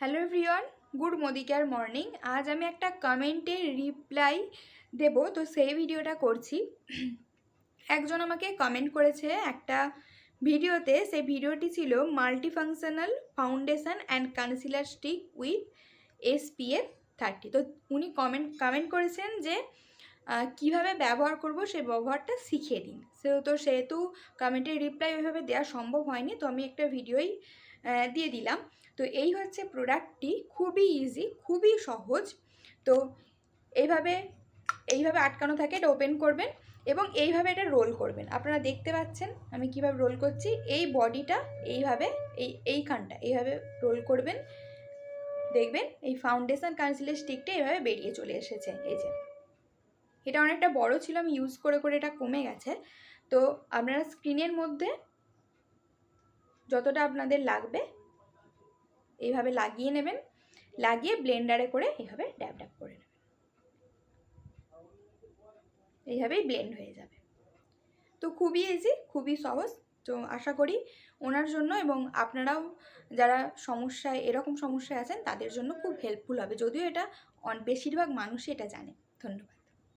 Hello everyone, good মোদিকার morning. আজ আমি একটা কমেন্টের রিপ্লাই দেব, তো সেই ভিডিওটা করছি। একজন আমাকে কমেন্ট করেছে একটা ভিডিওতে, সেই ভিডিওটি ছিল multifunctional foundation and concealer stick with SPF 30। তো উনি কমেন্ট করেছেন যে কিভাবে ব্যবহার করব সেই ব্যবহারটা শিখিয়ে দিন। তো সেহেতু কমেন্টের রিপ্লাই ওইভাবে দেওয়া সম্ভব হয়নি, তো আমি একটা ভিডিওই দিয়ে দিলাম। তো এই হচ্ছে প্রোডাক্টটি, খুবই ইজি, খুবই সহজ। তো এইভাবে আটকানো থাকে, এটা ওপেন করবেন এবং এইভাবে এটা রোল করবেন। আপনারা দেখতে পাচ্ছেন আমি কিভাবে রোল করছি। এই বডিটা এইভাবে এইখানটা এইভাবে রোল করবেন, দেখবেন এই ফাউন্ডেশন কনসিলার স্টিকটা এইভাবে বেরিয়ে চলে এসেছে। এই যে এটা অনেকটা বড় ছিল, আমি ইউজ করে করে এটা কমে গেছে। তো আপনারা স্ক্রিনের মধ্যে যতটা আপনাদের লাগবে এইভাবে লাগিয়ে নেবেন, লাগিয়ে ব্লেন্ডারে করে এইভাবে ড্যাব ড্যাব করে নেবেন, এইভাবেই ব্লেন্ড হয়ে যাবে। তো খুবই ইজি, খুবই সহজ। তো আশা করি ওনার জন্য এবং আপনারাও যারা এরকম সমস্যায় আছেন তাদের জন্য খুব হেল্পফুল হবে, যদিও এটা বেশিরভাগ মানুষই এটা জানে। ধন্যবাদ।